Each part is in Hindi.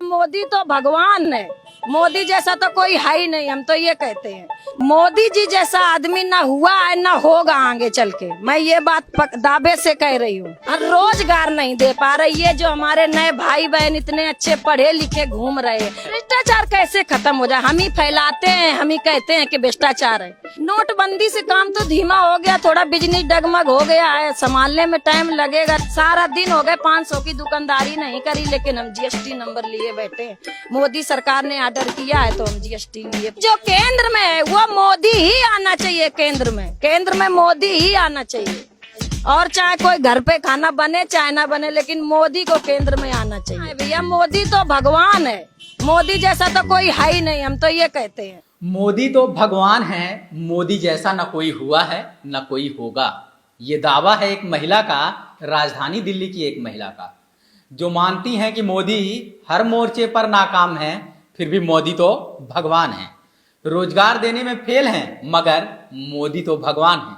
मोदी तो भगवान है। मोदी जैसा तो कोई है ही नहीं। हम तो ये कहते हैं मोदी जी जैसा आदमी ना हुआ है ना होगा आगे चल के। मैं ये बात दावे से कह रही हूँ। रोजगार नहीं दे पा रही। ये जो हमारे नए भाई बहन इतने अच्छे पढ़े लिखे घूम रहे हैं, भ्रष्टाचार कैसे खत्म हो जाए? हम ही फैलाते हैं, हम ही कहते हैं कि भ्रष्टाचार है। नोटबंदी से काम तो धीमा हो गया, थोड़ा बिजनेस डगमग हो गया है, संभालने में टाइम लगेगा। सारा दिन हो गए 500 की दुकानदारी नहीं करी, लेकिन हम जीएसटी नंबर लिए बैठे हैं। मोदी सरकार ने ऑर्डर किया है तो हम जीएसटी लिए। जो केंद्र में है वो मोदी ही आना चाहिए। केंद्र में मोदी ही आना चाहिए। और चाहे कोई घर पे खाना बने चाहे ना बने, लेकिन मोदी को केंद्र में आना चाहिए। भैया मोदी तो भगवान है। मोदी जैसा तो कोई है ही नहीं। हम तो ये कहते हैं मोदी तो भगवान है। मोदी जैसा न कोई हुआ है न कोई होगा। ये दावा है एक महिला का, राजधानी दिल्ली की एक महिला का, जो मानती हैं कि मोदी हर मोर्चे पर नाकाम है, फिर भी मोदी तो भगवान है। रोजगार देने में फेल हैं, मगर मोदी तो भगवान है।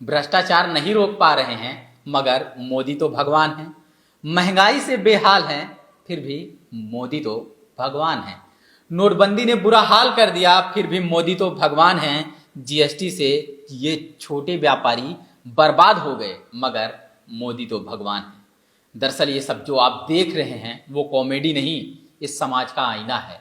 भ्रष्टाचार नहीं रोक पा रहे हैं, मगर मोदी तो भगवान है। महंगाई से बेहाल हैं, फिर भी मोदी तो भगवान है। नोटबंदी ने बुरा हाल कर दिया, फिर भी मोदी तो भगवान हैं। जीएसटी से ये छोटे व्यापारी बर्बाद हो गए, मगर मोदी तो भगवान है। दरअसल ये सब जो आप देख रहे हैं वो कॉमेडी नहीं, इस समाज का आईना है।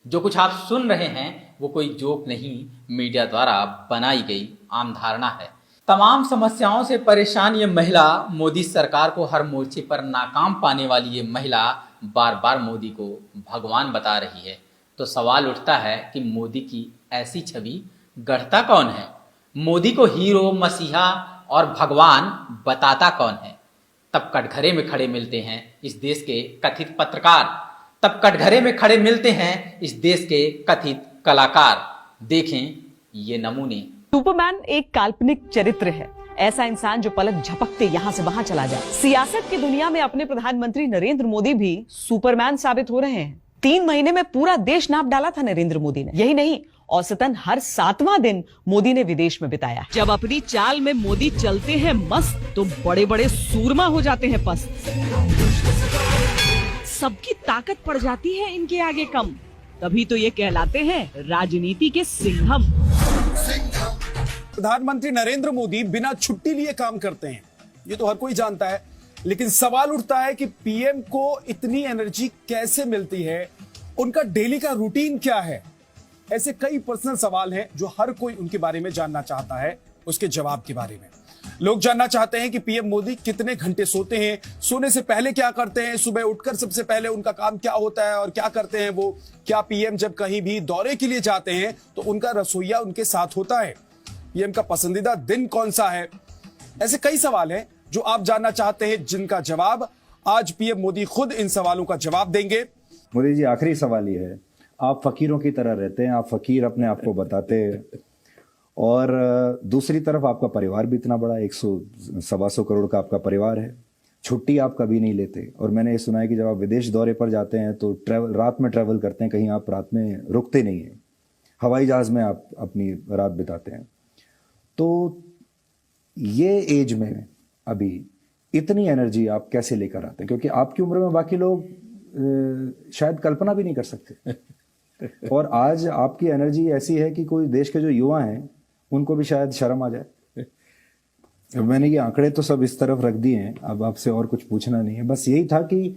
जो कुछ आप सुन रहे हैं वो कोई जोक नहीं, मीडिया द्वारा बनाई गई आम धारणा है। तमाम समस्याओं से परेशान ये महिला, मोदी सरकार को हर मोर्चे पर नाकाम पाने वाली ये महिला बार बार मोदी को भगवान बता रही है। तो सवाल उठता है कि मोदी की ऐसी छवि गढ़ता कौन है? मोदी को हीरो, मसीहा और भगवान बताता कौन है? तब कटघरे में खड़े मिलते हैं इस देश के कथित पत्रकार, तब कटघरे में खड़े मिलते हैं इस देश के कथित कलाकार। देखें ये नमूने। सुपरमैन एक काल्पनिक चरित्र है, ऐसा इंसान जो पलक झपकते यहाँ से वहां चला जाए। सियासत की दुनिया में अपने प्रधानमंत्री नरेंद्र मोदी भी सुपरमैन साबित हो रहे हैं। 3 महीने में पूरा देश नाप डाला था नरेंद्र मोदी ने। यही नहीं, औसतन हर 7वां दिन मोदी ने विदेश में बिताया। जब अपनी चाल में मोदी चलते हैं मस्त, तो बड़े बड़े सूरमा हो जाते हैं पस्त। सबकी ताकत पड़ जाती है इनके आगे कम, तभी तो ये कहलाते हैं राजनीति के सिंघम। प्रधानमंत्री नरेंद्र मोदी बिना छुट्टी लिए काम करते हैं, ये तो हर कोई जानता है। लेकिन सवाल उठता है कि पीएम को इतनी एनर्जी कैसे मिलती है, उनका डेली का रूटीन क्या है। ऐसे कई पर्सनल सवाल हैं जो हर कोई उनके बारे में जानना चाहता है, उसके जवाब के बारे में। लोग जानना चाहते हैं कि पीएम मोदी कितने घंटे सोते हैं, सोने से पहले क्या करते हैं, सुबह उठकर सबसे पहले उनका काम क्या होता है और क्या करते हैं वो। क्या पीएम जब कहीं भी दौरे के लिए जाते हैं तो उनका रसोइया उनके साथ होता है? पीएम का पसंदीदा दिन कौन सा है? ऐसे कई सवाल हैं जो आप जानना चाहते हैं, जिनका जवाब आज पीएम मोदी खुद इन सवालों का जवाब देंगे। मोदी जी, आखिरी सवाल ये है, आप फकीरों की तरह रहते हैं, आप फकीर अपने आप को बताते हैं, और दूसरी तरफ आपका परिवार भी इतना बड़ा, 100-125 करोड़ का आपका परिवार है। छुट्टी आप कभी नहीं लेते, और मैंने ये सुना है कि जब आप विदेश दौरे पर जाते हैं तो रात में ट्रैवल करते हैं, कहीं आप रात में रुकते नहीं हैं, हवाई जहाज में आप अपनी रात बिताते हैं। तो ये एज में अभी इतनी एनर्जी आप कैसे लेकर आते हैं? क्योंकि आपकी उम्र में बाकी लोग शायद कल्पना भी नहीं कर सकते। और आज आपकी एनर्जी ऐसी है कि कोई देश के जो युवा हैं उनको भी शायद शर्म आ जाए। मैंने ये आंकड़े तो सब इस तरफ रख दिए हैं, अब आपसे और कुछ पूछना नहीं है। बस यही था कि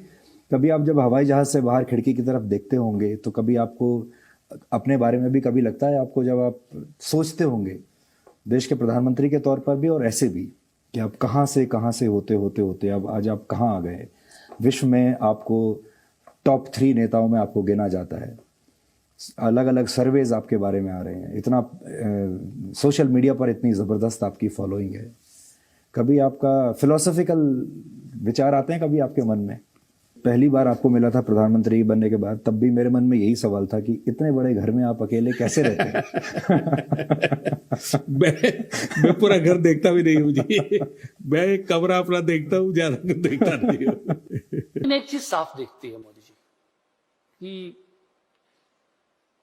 कभी आप जब हवाई जहाज से बाहर खिड़की की तरफ देखते होंगे तो कभी आपको अपने बारे में भी कभी लगता है आपको, जब आप सोचते होंगे देश के प्रधानमंत्री के तौर पर भी और ऐसे भी, कि आप कहाँ से होते अब आज आप कहाँ आ गए। विश्व में आपको टॉप 3 नेताओं में आपको गिना जाता है। अलग अलग सर्वेज आपके बारे में आ रहे हैं, इतना सोशल मीडिया पर इतनी ज़बरदस्त आपकी फॉलोइंग है। कभी आपका फिलोसॉफिकल विचार आते हैं कभी आपके मन में? पहली बार आपको मिला था प्रधानमंत्री बनने के बाद, तब भी मेरे मन में यही सवाल था कि इतने बड़े घर में आप अकेले कैसे रहते हैं? मैं पूरा घर देखता भी नहीं हूँ जी, मैं एक कमरा अपना देखता हूँ, ज्यादा देखता नहीं हूँ। एक चीज साफ दिखती है मोदी जी कि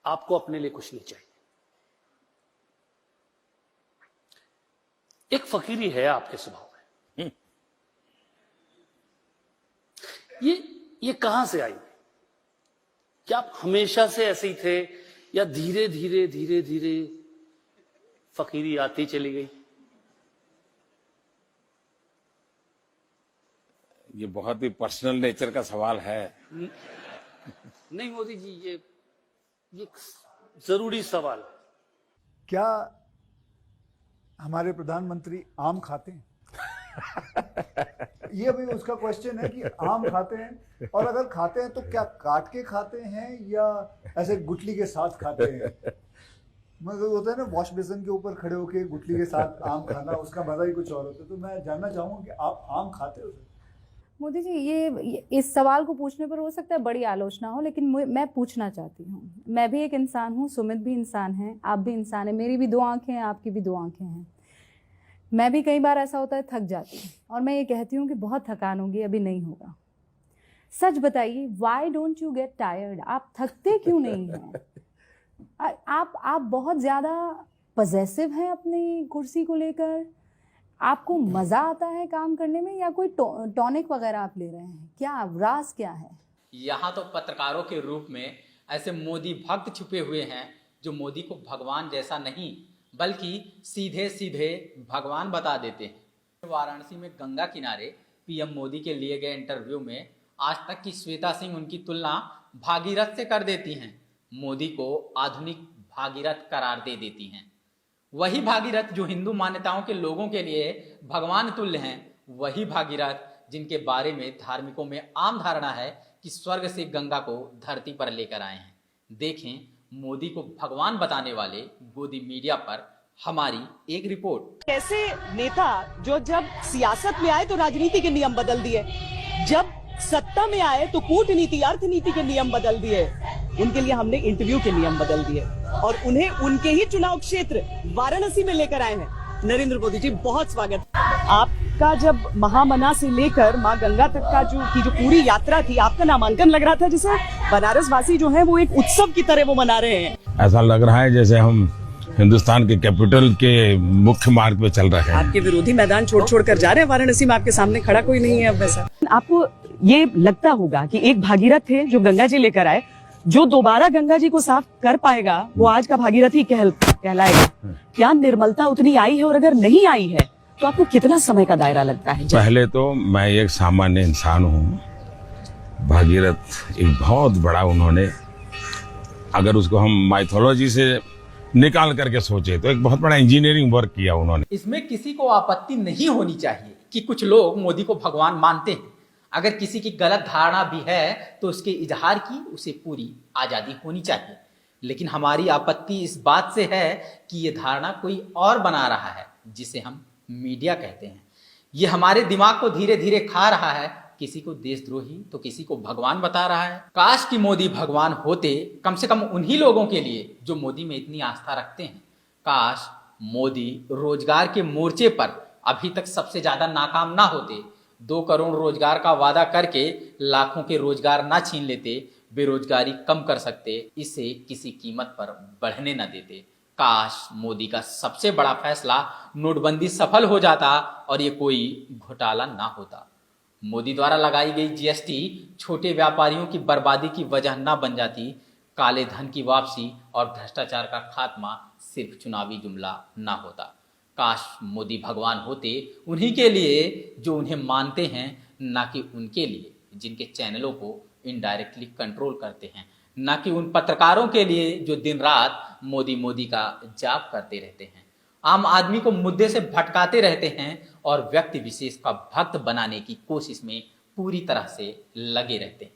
आपको अपने लिए कुछ नहीं चाहिए। एक फकीरी है आपके स्वभाव में। ये कहां से आई? क्या आप हमेशा से ऐसे ही थे या धीरे धीरे धीरे धीरे फकीरी आती चली गई? ये बहुत ही पर्सनल नेचर का सवाल है। नहीं मोदी जी, ये एक जरूरी सवाल है। क्या हमारे प्रधानमंत्री आम खाते हैं? ये भी उसका क्वेश्चन है कि आम खाते हैं, और अगर खाते हैं तो क्या काट के खाते हैं या ऐसे गुठली के साथ खाते हैं? मतलब होता है ना, वॉश बेसिन के ऊपर खड़े होके गुठली के साथ आम खाना, उसका मजा ही कुछ और होता है। तो मैं जानना चाहूंगा कि आप आम खाते हो? मोदी जी, ये इस सवाल को पूछने पर हो सकता है बड़ी आलोचना हो, लेकिन मैं पूछना चाहती हूँ। मैं भी एक इंसान हूँ, सुमित भी इंसान है, आप भी इंसान है, मेरी भी दो आंखें हैं, आपकी भी दो आंखें हैं। मैं भी कई बार ऐसा होता है थक जाती हूँ, और मैं ये कहती हूँ कि बहुत थकान होगी, अभी नहीं होगा। सच बताइए, why don't you get tired? आप थकते क्यों नहीं हैं? आप बहुत ज़्यादा पजेसिव हैं अपनी कुर्सी को लेकर? आपको मजा आता है काम करने में, या कोई टॉनिक वगैरह आप ले रहे हैं? क्या राज क्या है? यहाँ तो पत्रकारों के रूप में ऐसे मोदी भक्त छुपे हुए हैं जो मोदी को भगवान जैसा नहीं बल्कि सीधे सीधे भगवान बता देते हैं। वाराणसी में गंगा किनारे पीएम मोदी के लिए गए इंटरव्यू में आज तक की श्वेता सिंह उनकी तुलना भागीरथ से कर देती हैं। मोदी को आधुनिक भागीरथ करार दे देती हैं। वही भागीरथ जो हिंदू मान्यताओं के लोगों के लिए भगवान तुल्य हैं, वही भागीरथ जिनके बारे में धार्मिकों में आम धारणा है कि स्वर्ग से गंगा को धरती पर लेकर आए हैं। देखें मोदी को भगवान बताने वाले गोदी मीडिया पर हमारी एक रिपोर्ट। ऐसे नेता जो जब सियासत में आए तो राजनीति के नियम बदल दिए, जब सत्ता में आए तो कूटनीति अर्थनीति के नियम बदल दिए। उनके लिए हमने इंटरव्यू के नियम बदल दिए और उन्हें उनके ही चुनाव क्षेत्र वाराणसी में लेकर आए हैं। नरेंद्र मोदी जी, बहुत स्वागत। आपका जब महामना से लेकर मां गंगा तक का जो पूरी यात्रा थी, आपका नामांकन लग रहा था जैसे बनारस वासी जो है वो एक उत्सव की तरह वो मना रहे हैं। ऐसा लग रहा है जैसे हम हिंदुस्तान के कैपिटल के मुख्य मार्ग पे चल रहे हैं। आपके विरोधी मैदान छोड़ कर जा रहे हैं वाराणसी में, आपके सामने खड़ा कोई नहीं है अब वैसा। आपको ये लगता होगा कि एक भागीरथ थे जो गंगा जी लेकर आए, जो दोबारा गंगा जी को साफ कर पाएगा वो आज का भागीरथ ही कहलाएगा। क्या निर्मलता उतनी आई है, और अगर नहीं आई है तो आपको कितना समय का दायरा लगता है? पहले तो मैं एक सामान्य इंसान हूँ, भागीरथ एक बहुत बड़ा, उन्होंने अगर उसको हम माइथोलॉजी से निकाल करके सोचे तो एक बहुत बड़ा इंजीनियरिंग वर्क किया उन्होंने। इसमें किसी को आपत्ति नहीं होनी चाहिए कि कुछ लोग मोदी को भगवान मानते हैं। अगर किसी की गलत धारणा भी है तो उसके इजहार की उसे पूरी आजादी होनी चाहिए, लेकिन हमारी आपत्ति इस बात से है कि ये धारणा कोई और बना रहा है जिसे हम मीडिया कहते हैं। ये हमारे दिमाग को धीरे धीरे खा रहा है, किसी को देशद्रोही तो किसी को भगवान बता रहा है। काश कि मोदी भगवान होते, कम से कम उन्हीं लोगों के लिए जो मोदी में इतनी आस्था रखते हैं। काश मोदी रोजगार के मोर्चे पर अभी तक सबसे ज्यादा नाकाम ना होते, 2 करोड़ रोजगार का वादा करके लाखों के रोजगार ना छीन लेते, बेरोजगारी कम कर सकते, इसे किसी कीमत पर बढ़ने न देते। काश मोदी का सबसे बड़ा फैसला नोटबंदी सफल हो जाता और ये कोई घोटाला ना होता। मोदी द्वारा लगाई गई जीएसटी छोटे व्यापारियों की बर्बादी की वजह ना बन जाती। काले धन की वापसी और भ्रष्टाचार का खात्मा सिर्फ चुनावी जुमला ना होता। काश मोदी भगवान होते उन्हीं के लिए जो उन्हें मानते हैं, ना कि उनके लिए जिनके चैनलों को इनडायरेक्टली कंट्रोल करते हैं, ना कि उन पत्रकारों के लिए जो दिन रात मोदी मोदी का जाप करते रहते हैं, आम आदमी को मुद्दे से भटकाते रहते हैं और व्यक्ति विशेष का भक्त बनाने की कोशिश में पूरी तरह से लगे रहते हैं।